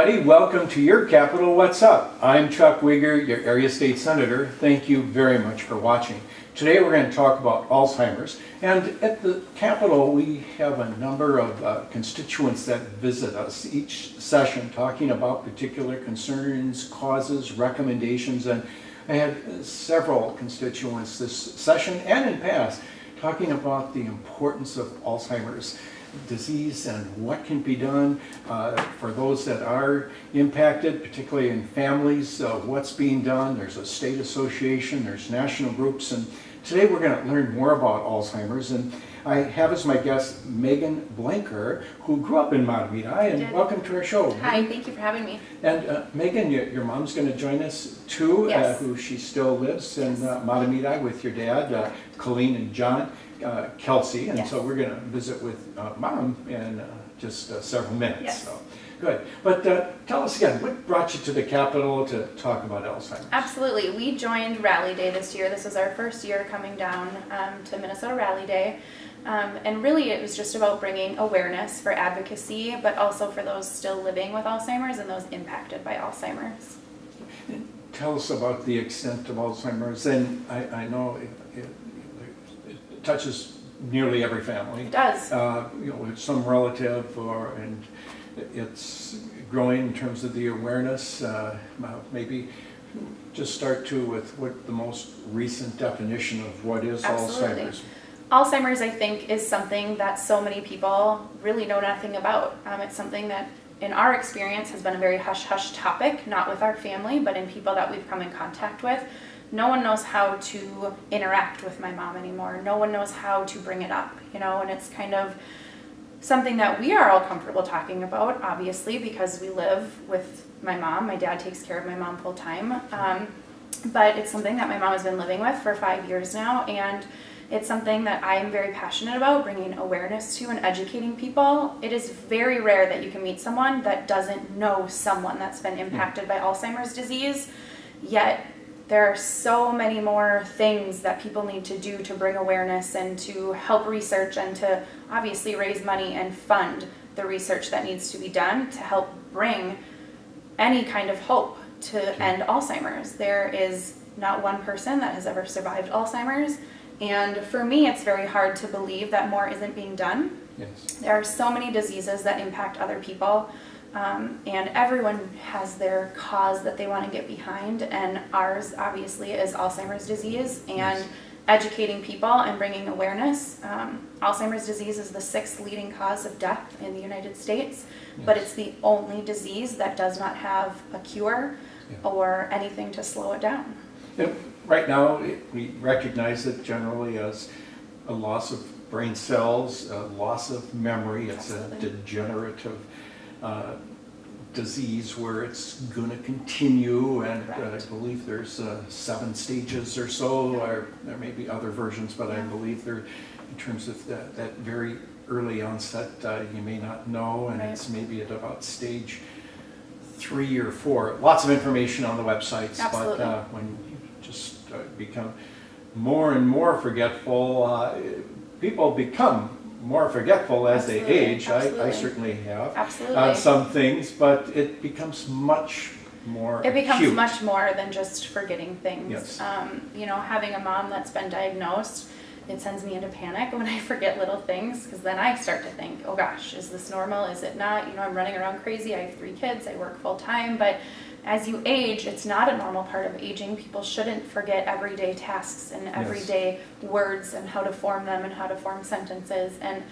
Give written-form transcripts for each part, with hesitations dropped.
everybody. Welcome to your Capital What's Up. I'm Chuck Wiger, your area state senator. Thank you very much for watching. Today we're going to talk about Alzheimer's. And at the Capitol, we have a number of constituents that visit us each session talking about particular concerns, causes, recommendations. And I had several constituents this session and in past talking about the importance of Alzheimer's disease and what can be done for those that are impacted, particularly in families, what's being done. There's a state association, there's national groups, and today we're going to learn more about Alzheimer's. And I have as my guest Meghan Blenker, who grew up in Matamidi, and welcome to our show. Hi, thank you for having me. And Meghan, your mom's going to join us too, yes. Who she still lives in Matamidi with your dad, Colleen and John. Kelsey, and yes. So we're going to visit with Mom in just several minutes. Yes. So good. But tell us again, what brought you to the Capitol to talk about Alzheimer's? Absolutely. We joined Rally Day this year. This was our first year coming down to Minnesota Rally Day. And really it was just about bringing awareness for advocacy, but also for those still living with Alzheimer's and those impacted by Alzheimer's. Tell us about the extent of Alzheimer's. And I know it touches nearly every family. It does. With some relative, and it's growing in terms of the awareness. Maybe just start with what the most recent definition of what is Absolutely. Alzheimer's. Alzheimer's, I think, is something that so many people really know nothing about. It's something that, in our experience, has been a very hush-hush topic, not with our family, but in people that we've come in contact with. No one knows how to interact with my mom anymore. No one knows how to bring it up, and it's kind of something that we are all comfortable talking about, obviously, because we live with my mom. My dad takes care of my mom full time, but it's something that my mom has been living with for 5 years now, and it's something that I'm very passionate about, bringing awareness to and educating people. It is very rare that you can meet someone that doesn't know someone that's been impacted by Alzheimer's disease, yet there are so many more things that people need to do to bring awareness and to help research and to obviously raise money and fund the research that needs to be done to help bring any kind of hope to end Alzheimer's. There is not one person that has ever survived Alzheimer's, and for me it's very hard to believe that more isn't being done. Yes. There are so many diseases that impact other people. And everyone has their cause that they want to get behind, and ours obviously is Alzheimer's disease, and educating people and bringing awareness. Alzheimer's disease is the 6th leading cause of death in the United States, but it's the only disease that does not have a cure or anything to slow it down. And right now we recognize it generally as a loss of brain cells, a loss of memory. It's Absolutely. a degenerative disease where it's going to continue, and I believe there's 7 stages or so, or there may be other versions, but I believe they're, in terms of that very early onset, you may not know, and it's maybe at about stage 3 or 4. Lots of information on the websites. Absolutely. But when you just become more and more forgetful, people become more forgetful as they age. I certainly have some things, but it becomes much more It becomes acute. much more than just forgetting things. Yes. Having a mom that's been diagnosed, it sends me into panic when I forget little things, because then I start to think, oh gosh, is this normal? Is it not? I'm running around crazy. I have 3 kids. I work full time, but as you age, it's not a normal part of aging. People shouldn't forget everyday tasks and everyday words and how to form them and how to form sentences. And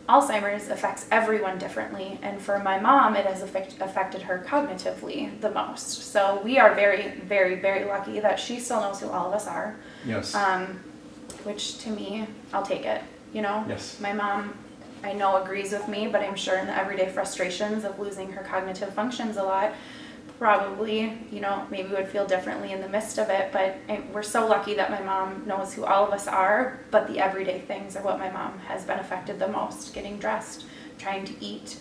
Alzheimer's affects everyone differently. And for my mom, it has affected her cognitively the most. So we are very, very, very lucky that she still knows who all of us are. Yes. Which to me, I'll take it. Yes. My mom, I know, agrees with me, but I'm sure in the everyday frustrations of losing her cognitive functions a lot, probably, maybe would feel differently in the midst of it, but we're so lucky that my mom knows who all of us are, but the everyday things are what my mom has been affected the most. Getting dressed, trying to eat,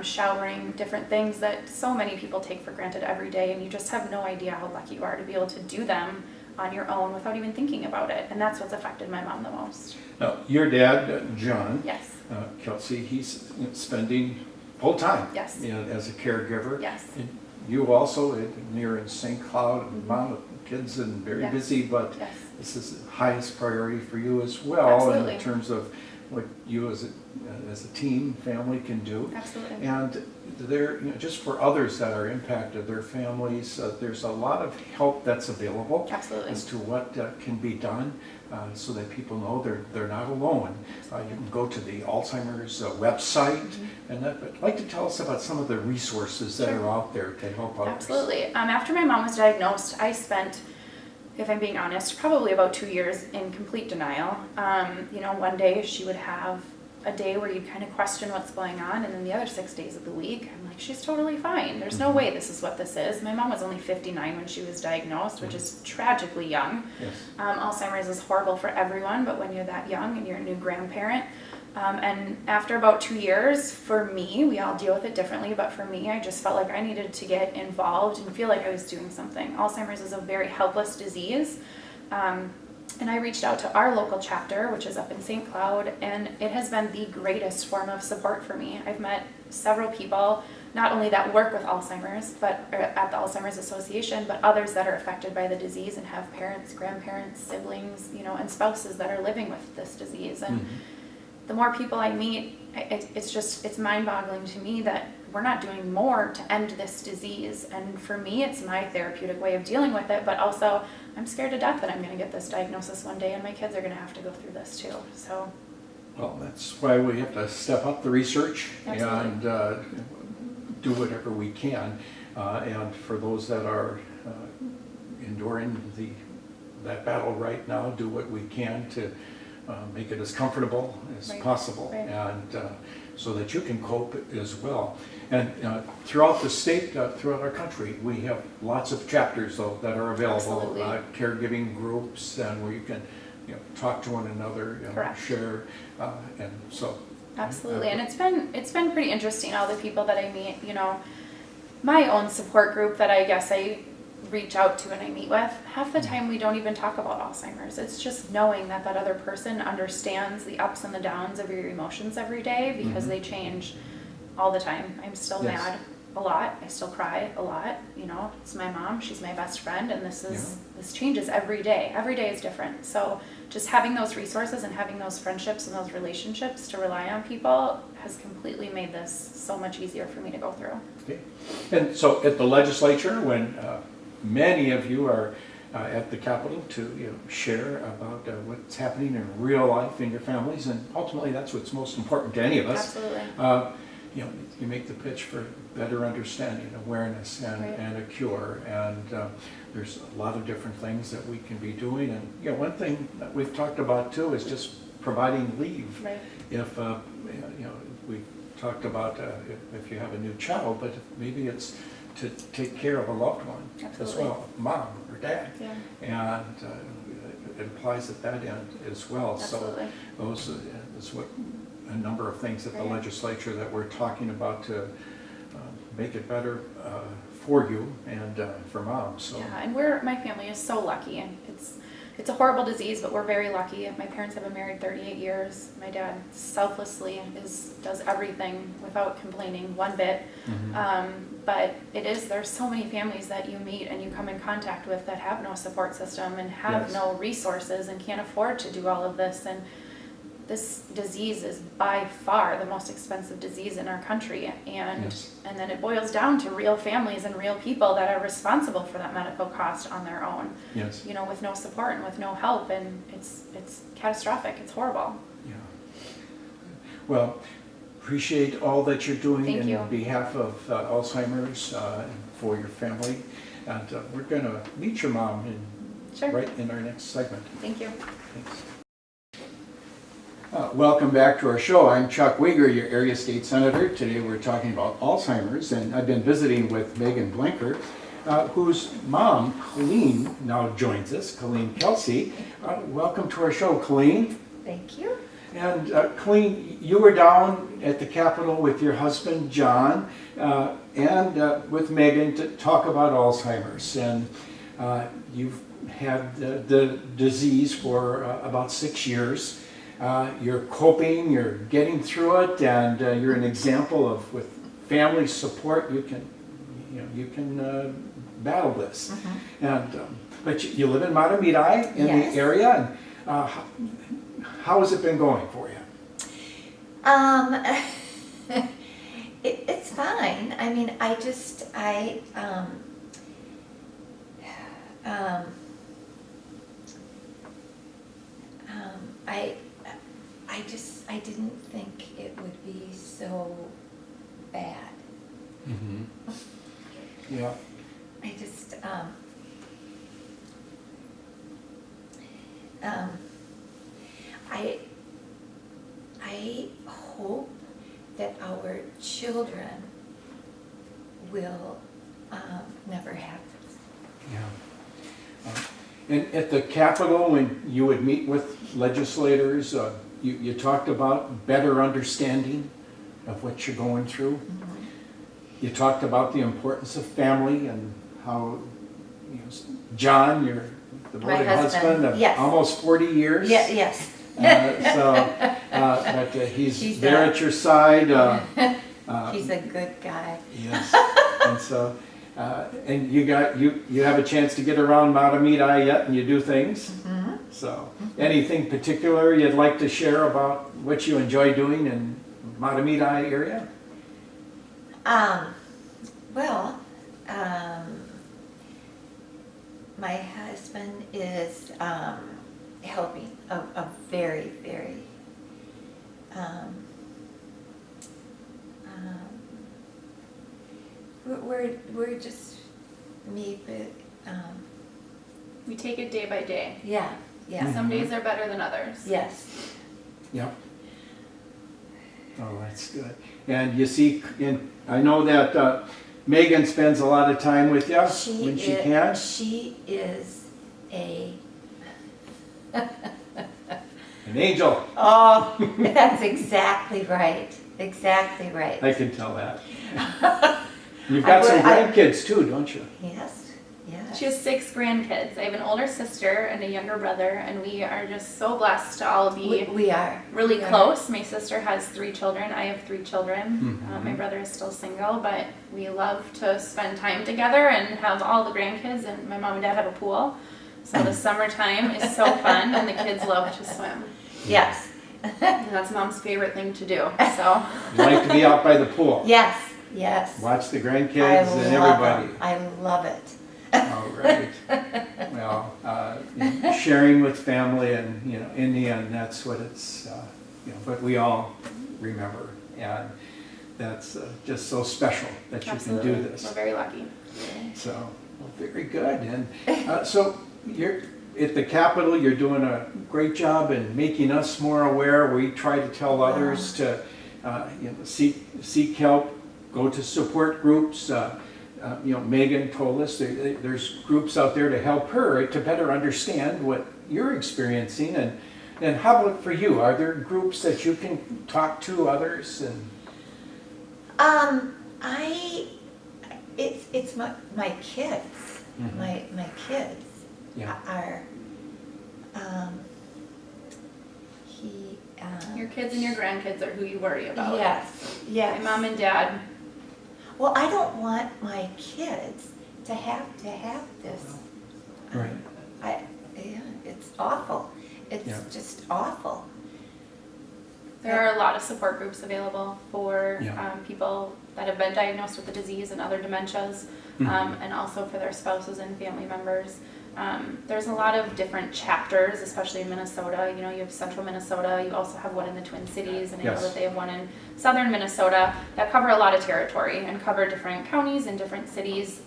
showering, different things that so many people take for granted every day, and you just have no idea how lucky you are to be able to do them on your own without even thinking about it, and that's what's affected my mom the most. Now, your dad, John, Yes. Kelsey, he's spending full-time. Yes. You know, as a caregiver. Yes. And you also, you're in St. Cloud, mom of kids and very Yes. busy, but Yes. this is the highest priority for you as well. Absolutely. In terms of what you as a team, family can do. Absolutely. And there, you know, just for others that are impacted, their families, there's a lot of help that's available. Absolutely. As to what can be done, so that people know they're not alone. You can go to the Alzheimer's website, and that. But I'd like to tell us about some of the resources that Sure. are out there to help others. Absolutely. After my mom was diagnosed, I spent, if I'm being honest, probably about 2 years in complete denial. You know, one day she would have a day where you kind of question what's going on, and then the other 6 days of the week, I'm like, she's totally fine. There's no way this is what this is. My mom was only 59 when she was diagnosed, which is tragically young. Yes. Alzheimer's is horrible for everyone, but when you're that young and you're a new grandparent, and after about 2 years, for me, we all deal with it differently, but for me, I just felt like I needed to get involved and feel like I was doing something. Alzheimer's is a very helpless disease. And I reached out to our local chapter, which is up in St. Cloud, and it has been the greatest form of support for me. I've met several people, not only that work with Alzheimer's, but at the Alzheimer's Association, but others that are affected by the disease and have parents, grandparents, siblings, you know, and spouses that are living with this disease. And the more people I meet, it's mind-boggling to me that we're not doing more to end this disease. And for me, it's my therapeutic way of dealing with it, but also I'm scared to death that I'm going to get this diagnosis one day and my kids are going to have to go through this too. So, Well, that's why we have to step up the research. Absolutely. And do whatever we can. And for those that are enduring that battle right now, do what we can to make it as comfortable as Right. possible, Right. and so that you can cope as well. And throughout the state, throughout our country, we have lots of chapters though that are available, Absolutely. caregiving groups, and where you can, you know, talk to one another, Correct. share, and so. absolutely. And it's been pretty interesting, all the people that I meet, you know, my own support group that I guess I reach out to and I meet with, half the time we don't even talk about Alzheimer's. It's just knowing that that other person understands the ups and the downs of your emotions every day, because they change all the time. I'm still Yes. mad a lot. I still cry a lot. You know, it's my mom. She's my best friend, and this changes every day. Every day is different. So just having those resources and having those friendships and those relationships to rely on people has completely made this so much easier for me to go through. Okay. And so at the legislature, when many of you are at the Capitol to share about what's happening in real life in your families, and ultimately that's what's most important to any of us. Absolutely. You make the pitch for better understanding, awareness, and, Right. and a cure. And there's a lot of different things that we can be doing. And one thing that we've talked about too is just providing leave. Right. If we talked about if you have a new child, but maybe it's to take care of a loved one as Absolutely. well, mom or dad, Yeah. and it applies at that end as well. Absolutely. So those is what a number of things at the Right. legislature that we're talking about to make it better for you and for mom. So Yeah, and my family is so lucky, and it's a horrible disease, but we're very lucky. My parents have been married 38 years. My dad selflessly does everything without complaining one bit. But there's so many families that you meet and you come in contact with that have no support system and have Yes. no resources and can't afford to do all of this. And this disease is by far the most expensive disease in our country, and Yes. and then it boils down to real families and real people that are responsible for that medical cost on their own. yes, You know, with no support and with no help, and it's catastrophic. It's horrible. yeah. Well, appreciate all that you're doing Thank you. in behalf of Alzheimer's and for your family. And we're going to meet your mom Sure. right in our next segment. Thank you. Thanks. Welcome back to our show. I'm Chuck Wiger, your area state senator. Today we're talking about Alzheimer's, and I've been visiting with Meghan Blenker, whose mom, Colleen, now joins us, Colleen Kelsey. Welcome to our show, Colleen. Thank you. And Colleen, you were down at the Capitol with your husband, John, and with Meghan to talk about Alzheimer's. And you've had the disease for about 6 years. You're coping, you're getting through it, and you're an example of with family support, you can, you can battle this. And but you live in Matamidi in Yes. the area, and how has it been going for you? It's fine. I mean, I didn't think it would be so bad. Yeah. I just, I hope that our children will never have this. Yeah. And at the Capitol, when you would meet with legislators, you talked about better understanding of what you're going through. You talked about the importance of family and how, John, your devoted husband of yes. almost 40 years. Yeah, yes. But he's He's there at your side. He's a good guy. Yes. And so, and you have a chance to get around Matamidi yet, and you do things. So, anything particular you'd like to share about what you enjoy doing in Matamidi area? Well, my husband is helping a very, very we're just me, but We take it day by day. yeah, yeah, Some days are better than others. yes. Yep. Oh, that's good. And you see, I know that Meghan spends a lot of time with you when she can. She is an An angel. Oh, that's exactly right. Exactly right. I can tell that. You've got some grandkids too, don't you? Yes, yes. She has 6 grandkids. I have an older sister and a younger brother, and we are just so blessed to all be We are. really We are. close. My sister has 3 children. I have 3 children. My brother is still single, but we love to spend time together and have all the grandkids, and my mom and dad have a pool. So the summertime is so fun, and the kids love to swim. Yes. And that's mom's favorite thing to do. So You like to be out by the pool. Yes, yes. Watch the I grandkids and everybody. love it. I love it. All right. Well, sharing with family, and in the end, that's what it's. But we all remember, and that's just so special that you absolutely, can do this. we're very lucky. So, well, very good. And so you're at the Capitol. You're doing a great job in making us more aware. We try to tell others to seek help, go to support groups. Meghan told us there's groups out there to help her to better understand what you're experiencing. And how about for you? Are there groups that you can talk to others? And It's my kids. My kids are Your kids and your grandkids are who you worry about. yes, yes. My mom and dad. Well, I don't want my kids to have this. right. It's awful. It's Yeah. just awful. There are a lot of support groups available for Yeah. people that have been diagnosed with the disease and other dementias, and also for their spouses and family members. There's a lot of different chapters, especially in Minnesota. You have central Minnesota, you also have one in the Twin Cities, and I know Yes. that they have one in southern Minnesota that cover a lot of territory and cover different counties and different cities.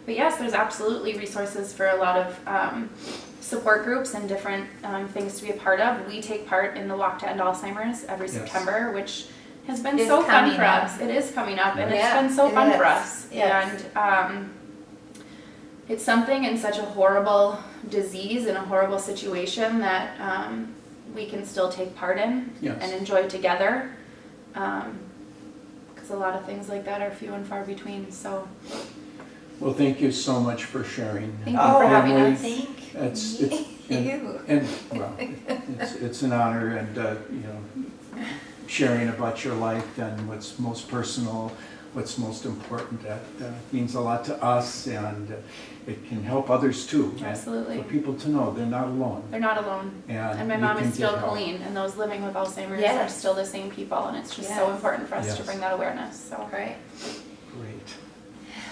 But yes, there's absolutely resources for a lot of support groups and different things to be a part of. We take part in the Walk to End Alzheimer's every Yes. September, which has been It's so fun coming for up. us. It is coming up, and Yeah, it's been so it fun is. for us. Yes. And it's something in such a horrible disease and a horrible situation that we can still take part in Yes. and enjoy together. Because a lot of things like that are few and far between. So Well, thank you so much for sharing. Thank you for having Family, us. Thank It's you. and well, it's an honor, and sharing about your life and what's most personal what's most important. That means a lot to us, and it can help others too. Absolutely. And for people to know they're not alone. They're not alone. And my you mom can is still get help. Colleen, and those living with Alzheimer's Yes. are still the same people, and it's just so Yes. important for us to Yes. bring that awareness. So Right. Great.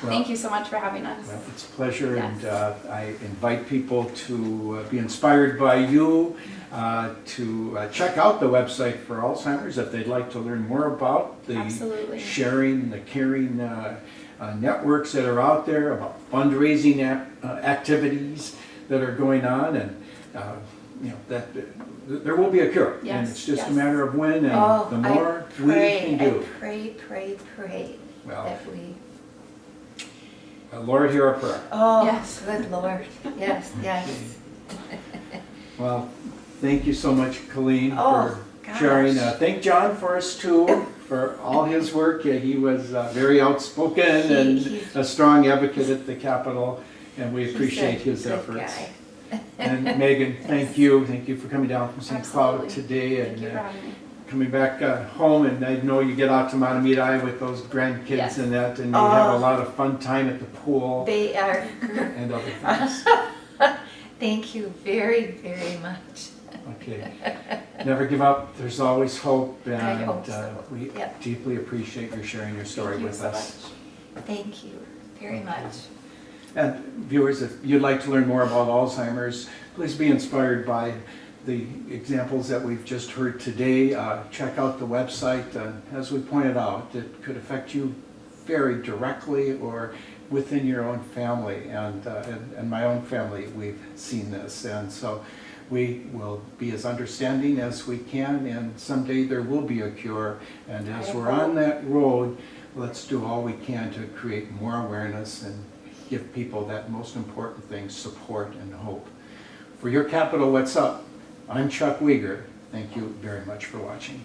thank you so much for having us. Well, it's a pleasure, Yes. and I invite people to be inspired by you, to check out the website for Alzheimer's if they'd like to learn more about the Absolutely. sharing, the caring networks that are out there, about fundraising activities that are going on, and that there will be a cure. And Yes, it's just a yes. matter of when, and Oh, the more we can do. I pray Well, that we, Lord, hear our prayer. oh, Yes. good Lord, yes, yes. Well, thank you so much, Colleen, Oh, for sharing. gosh. Thank John for us too, for all his work. He was very outspoken and He's- a strong advocate at the Capitol, and we He's appreciate a his good efforts. guy. And Megan, thank you. Thank you for coming down from St. Cloud Absolutely. today, Thank you and for having me. coming back home. And I know you get out to Matamidi with those grandkids Yes. and that, and you have Oh. a lot of fun time at the pool They are, and other things. thank you very, very much. Okay. Never give up. There's always hope, and I hope so. we Yep. deeply appreciate your sharing your story Thank you with so us. Thank you very much. And viewers, if you'd like to learn more about Alzheimer's, please be inspired by the examples that we've just heard today. Check out the website. As we pointed out, it could affect you very directly or within your own family. And my own family, we've seen this. And so we will be as understanding as we can, and someday there will be a cure. And as I we're hope. on that road, let's do all we can to create more awareness and give people that most important thing, support and hope. For your Capital What's Up, I'm Chuck Wiger. Thank you very much for watching.